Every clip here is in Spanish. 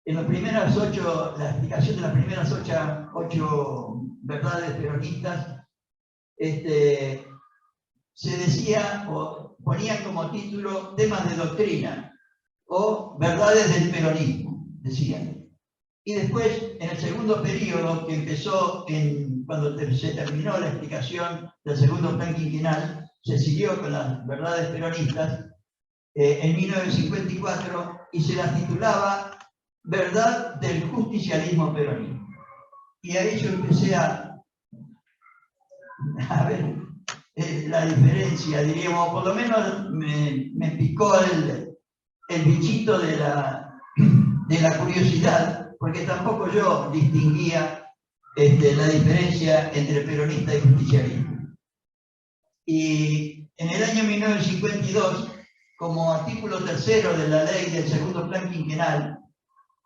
en la explicación de las primeras ocho verdades peronistas, se decía o ponían como título temas de doctrina o verdades del peronismo, decían. Y después, en el segundo periodo, que empezó cuando se terminó la explicación del segundo plan quinquenal, se siguió con las verdades peronistas en 1954 y se las titulaba Verdad del justicialismo peronista. Y ahí yo empecé a ver la diferencia, diríamos, por lo menos me picó el bichito de la curiosidad, porque tampoco yo distinguía la diferencia entre peronista y justicialismo. Y en el año 1952, como artículo tercero de la ley del segundo plan quinquenal,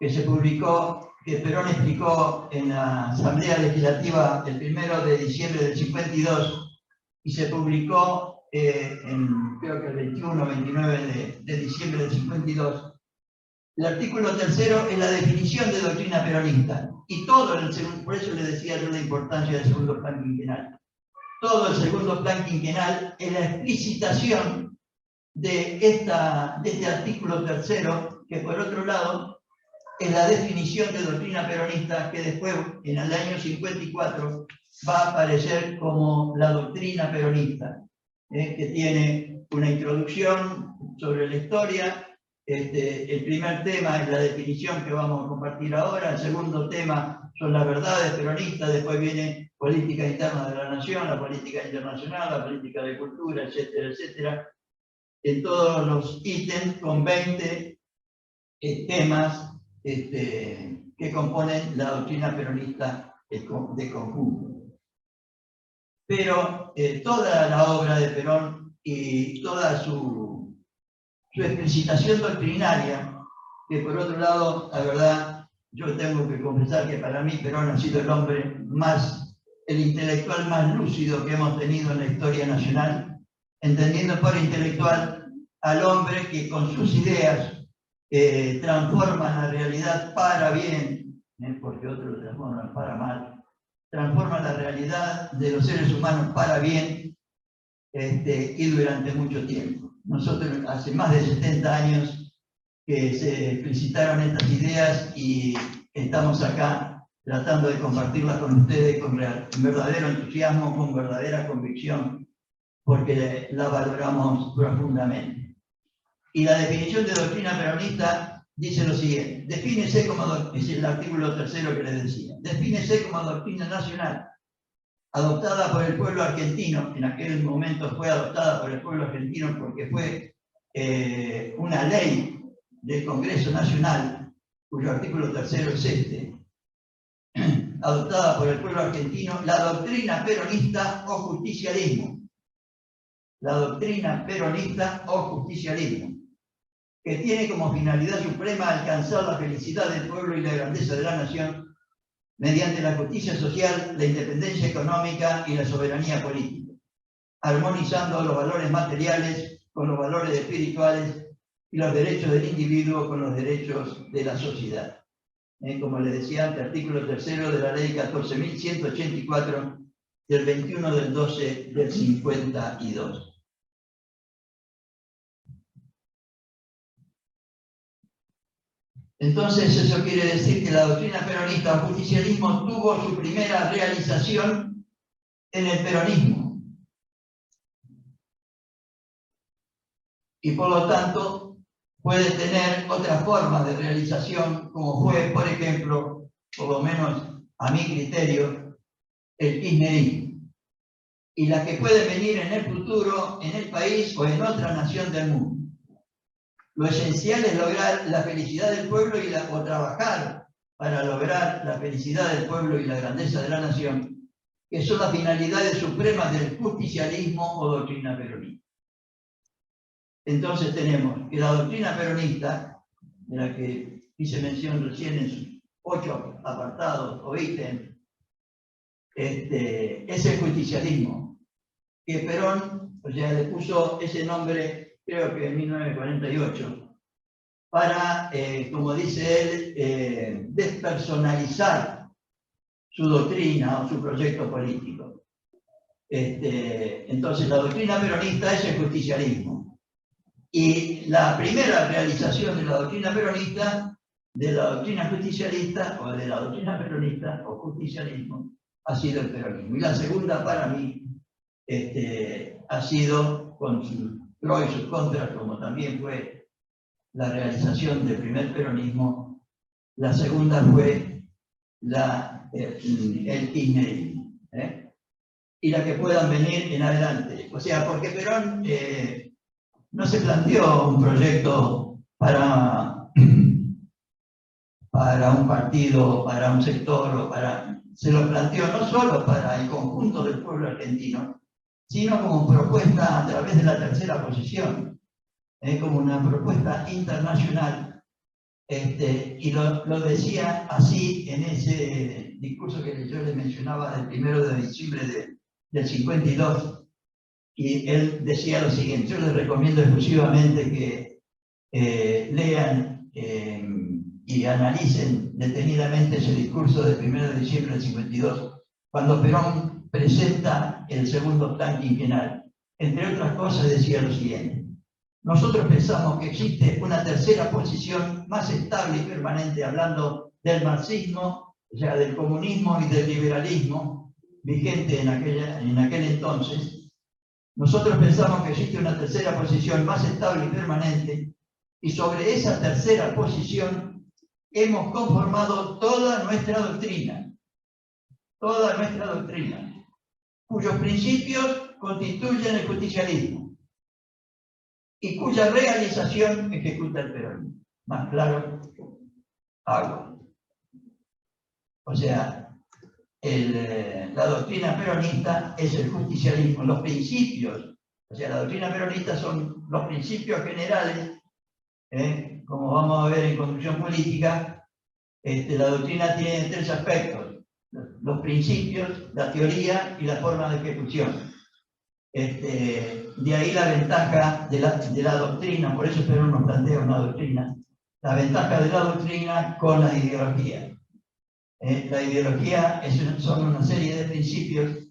que se publicó, que Perón explicó en la Asamblea Legislativa el 1 de diciembre del 52, y se publicó creo que el 21 o 29 de diciembre del 52, el artículo tercero es la definición de doctrina peronista. Y todo el segundo, por eso le decía yo la importancia del segundo plan quinquenal. Todo el segundo plan quinquenal es la explicitación de este artículo tercero, que por otro lado es la definición de doctrina peronista, que después, en el año 54, va a aparecer como la doctrina peronista, que tiene una introducción sobre la historia. El primer tema es la definición que vamos a compartir ahora, el segundo tema son las verdades peronistas, después viene política interna de la nación, la política internacional, la política de cultura, etcétera, etcétera, en todos los ítems con 20 temas que componen la doctrina peronista de conjunto. Pero toda la obra de Perón y toda su explicitación doctrinaria, que por otro lado, la verdad, yo tengo que confesar que para mí Perón ha sido el intelectual más lúcido que hemos tenido en la historia nacional, entendiendo por intelectual al hombre que con sus ideas transforma la realidad para bien, porque otros lo transforman para mal, transforma la realidad de los seres humanos para bien, y durante mucho tiempo. Nosotros hace más de 70 años que se explicitaron estas ideas y estamos acá tratando de compartirlas con ustedes con verdadero entusiasmo, con verdadera convicción, porque la valoramos profundamente. Y la definición de doctrina peronista dice lo siguiente: defínese como, es el artículo tercero que les decía, defínese como doctrina nacional, adoptada por el pueblo argentino. En aquel momento fue adoptada por el pueblo argentino porque fue una ley del Congreso Nacional, cuyo artículo tercero es adoptada por el pueblo argentino, la doctrina peronista o justicialismo. La doctrina peronista o justicialismo, que tiene como finalidad suprema alcanzar la felicidad del pueblo y la grandeza de la nación mediante la justicia social, la independencia económica y la soberanía política, armonizando los valores materiales con los valores espirituales y los derechos del individuo con los derechos de la sociedad. Como les decía antes, artículo tercero de la ley 14.184 del 21 del 12 del 52. Entonces, eso quiere decir que la doctrina peronista o justicialismo tuvo su primera realización en el peronismo. Y por lo tanto, puede tener otras formas de realización, como fue, por ejemplo, por lo menos a mi criterio, el kirchnerismo. Y la que puede venir en el futuro, en el país o en otra nación del mundo. Lo esencial es lograr la felicidad del pueblo o trabajar para lograr la felicidad del pueblo y la grandeza de la nación, que son las finalidades supremas del justicialismo o doctrina peronista. Entonces tenemos que la doctrina peronista, de la que hice mención recién en sus 8 apartados o ítems, es el justicialismo, que Perón, o sea, le puso ese nombre creo que en 1948, para, como dice él, despersonalizar su doctrina o su proyecto político. Entonces, la doctrina peronista es el justicialismo. Y la primera realización de la doctrina peronista, de la doctrina justicialista, o de la doctrina peronista, o justicialismo, ha sido el peronismo. Y la segunda, para mí, ha sido, con sus pros y sus contras, como también fue la realización del primer peronismo, la segunda fue el kirchnerismo. Y la que puedan venir en adelante. O sea, porque Perón no se planteó un proyecto para un partido, para un sector, se lo planteó no solo para el conjunto del pueblo argentino, sino como propuesta a través de la tercera posición, como una propuesta internacional. Y lo decía así en ese discurso que yo les mencionaba del 1 de diciembre del 52, y él decía lo siguiente: yo les recomiendo exclusivamente que lean y analicen detenidamente ese discurso del 1 de diciembre del 52, cuando Perón presenta el segundo plan quinquenal. Entre otras cosas decía lo siguiente: nosotros pensamos que existe una tercera posición más estable y permanente, hablando del marxismo, o sea, del comunismo y del liberalismo vigente en aquel entonces. Nosotros pensamos que existe una tercera posición más estable y permanente, y sobre esa tercera posición hemos conformado toda nuestra doctrina, cuyos principios constituyen el justicialismo y cuya realización ejecuta el peronismo. Más claro, agua. O sea, la doctrina peronista es el justicialismo. Los principios, o sea, la doctrina peronista son los principios generales, como vamos a ver en Construcción Política. La doctrina tiene tres aspectos: los principios, la teoría y la forma de ejecución. De ahí la ventaja de la doctrina, por eso Perón nos plantea una doctrina, la ventaja de la doctrina con la ideología. La ideología son una serie de principios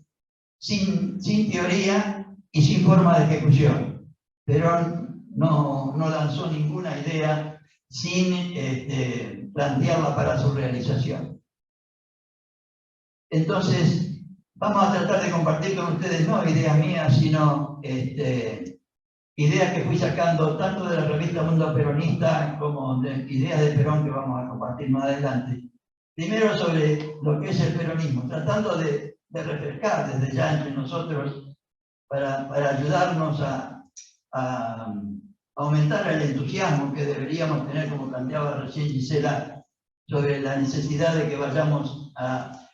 sin teoría y sin forma de ejecución. Perón no lanzó ninguna idea sin plantearla para su realización. Entonces, vamos a tratar de compartir con ustedes no ideas mías, sino ideas que fui sacando tanto de la revista Mundo Peronista como de ideas de Perón que vamos a compartir más adelante. Primero sobre lo que es el peronismo, tratando de refrescar desde ya entre nosotros para ayudarnos a aumentar el entusiasmo que deberíamos tener, como planteaba recién Gisela, sobre la necesidad de que vayamos a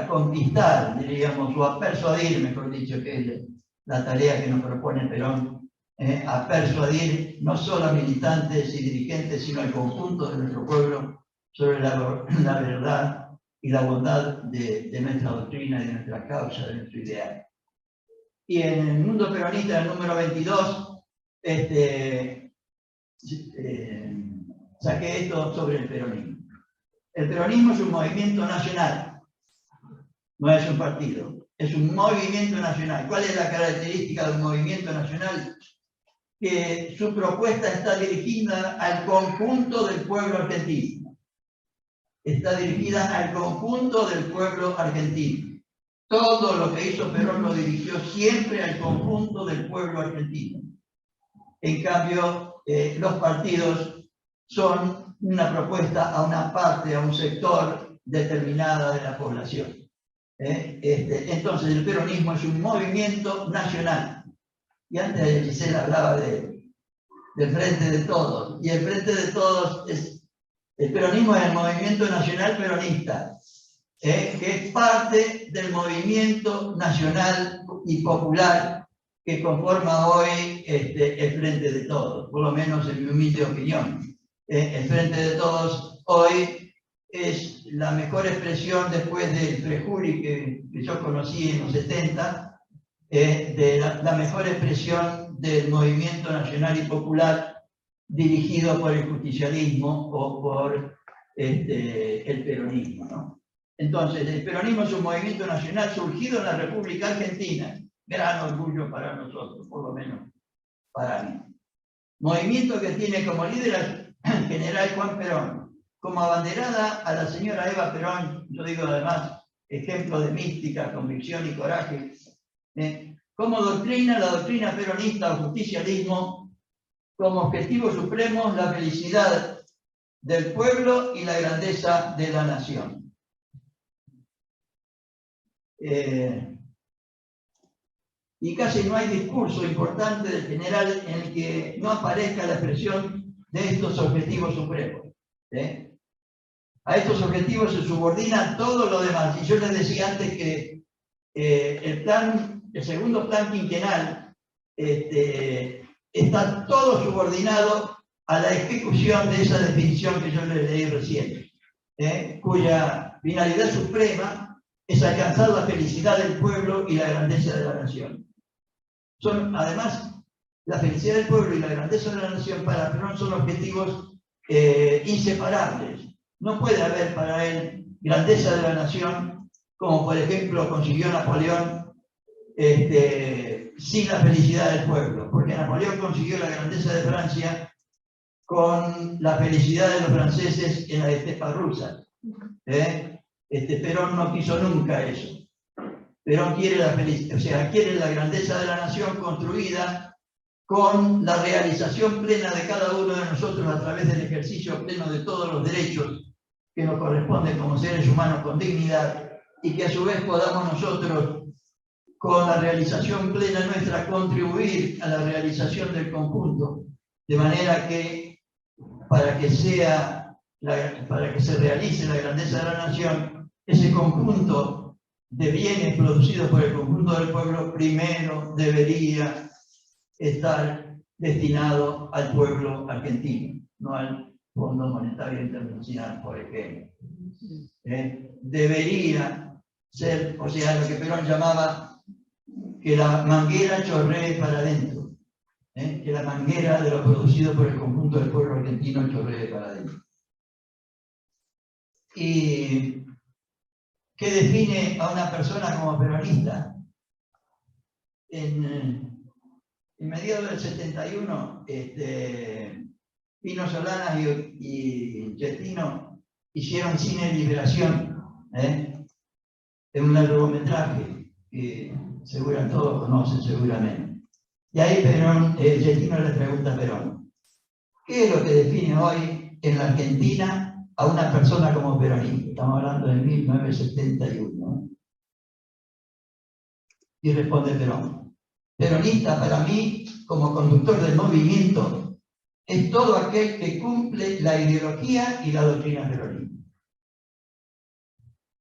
conquistar, diríamos, o a persuadir, mejor dicho, que es la tarea que nos propone Perón, a persuadir no solo a militantes y dirigentes, sino al conjunto de nuestro pueblo sobre la verdad y la bondad de nuestra doctrina y de nuestra causa, de nuestro ideal. Y en el Mundo Peronista, el número 22, saqué esto sobre el peronismo. El peronismo es un movimiento nacional, no es un partido, es un movimiento nacional. ¿Cuál es la característica de un movimiento nacional? Que su propuesta está dirigida al conjunto del pueblo argentino. Está dirigida al conjunto del pueblo argentino. Todo lo que hizo Perón lo dirigió siempre al conjunto del pueblo argentino. En cambio, los partidos son una propuesta a una parte, a un sector determinada de la población. Entonces, el peronismo es un movimiento nacional. Y antes Gisela hablaba del Frente de Todos. Y el Frente de Todos el peronismo es el movimiento nacional peronista, que es parte del movimiento nacional y popular que conforma hoy el Frente de Todos, por lo menos en mi humilde opinión. El Frente de Todos hoy es la mejor expresión, después del Frejuri que yo conocí en los 70, de la mejor expresión del movimiento nacional y popular dirigido por el justicialismo o por el peronismo, ¿no? Entonces, el peronismo es un movimiento nacional surgido en la República Argentina, gran orgullo para nosotros, por lo menos para mí. Movimiento que tiene como líder al general Juan Perón, como abanderada a la señora Eva Perón, yo digo además, ejemplo de mística, convicción y coraje. Como doctrina, la doctrina peronista o justicialismo, como objetivo supremo, la felicidad del pueblo y la grandeza de la nación. Y casi no hay discurso importante del general en el que no aparezca la expresión de estos objetivos supremos. A estos objetivos se subordina todo lo demás. Y yo les decía antes que el segundo plan quinquenal está todo subordinado a la ejecución de esa definición que yo les leí recién, cuya finalidad suprema es alcanzar la felicidad del pueblo y la grandeza de la nación. Son, además, la felicidad del pueblo y la grandeza de la nación para Perón son objetivos inseparables. No puede haber para él grandeza de la nación, como por ejemplo consiguió Napoleón, sin la felicidad del pueblo, porque Napoleón consiguió la grandeza de Francia con la felicidad de los franceses en la estepa rusa. Perón no quiso nunca eso. Perón quiere la felicidad, o sea, quiere la grandeza de la nación construida con la realización plena de cada uno de nosotros a través del ejercicio pleno de todos los derechos que nos corresponden como seres humanos con dignidad, y que a su vez podamos nosotros, con la realización plena nuestra, contribuir a la realización del conjunto, de manera que para que se realice la grandeza de la nación, ese conjunto de bienes producidos por el conjunto del pueblo primero debería estar destinado al pueblo argentino, no al Fondo Monetario Internacional, por ejemplo. Debería ser, o sea, lo que Perón llamaba que la manguera chorree para adentro, que la manguera de lo producido por el conjunto del pueblo argentino chorree para adentro. ¿Y qué define a una persona como peronista? En mediados del 71, Pino Solanas y Chetino hicieron Cine Liberación, en un largometraje que todos conocen seguramente. Y ahí Chetino le pregunta a Perón, ¿qué es lo que define hoy en la Argentina a una persona como peronista? Estamos hablando de 1971. Y responde Perón, peronista para mí, como conductor del movimiento, es todo aquel que cumple la ideología y la doctrina peronista.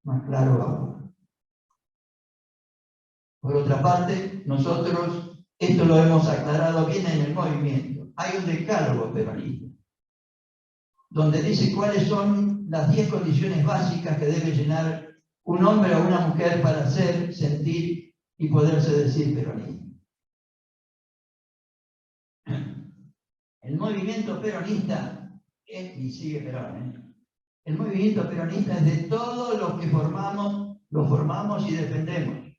Más claro ahora. Por otra parte, nosotros esto lo hemos aclarado bien en el movimiento. Hay un decálogo peronista, donde dice cuáles son las 10 condiciones básicas que debe llenar un hombre o una mujer para ser, sentir y poderse decir peronista. El movimiento peronista, y sigue Perón, el movimiento peronista es de todos los que lo formamos y defendemos.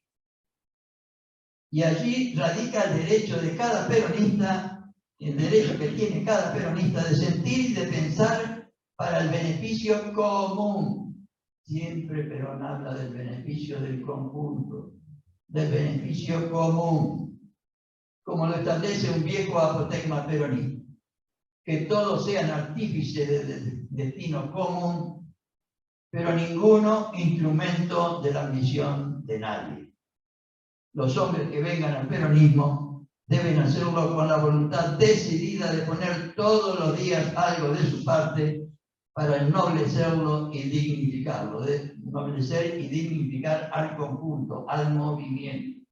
Y allí radica el derecho de cada peronista, el derecho que tiene cada peronista de sentir y de pensar para el beneficio común. Siempre Perón habla del beneficio del conjunto, del beneficio común, como lo establece un viejo apotegma peronista. Que todos sean artífices del destino común, pero ninguno instrumento de la ambición de nadie. Los hombres que vengan al peronismo deben hacerlo con la voluntad decidida de poner todos los días algo de su parte para ennoblecerlo y dignificarlo, de ennoblecer y dignificar al conjunto, al movimiento.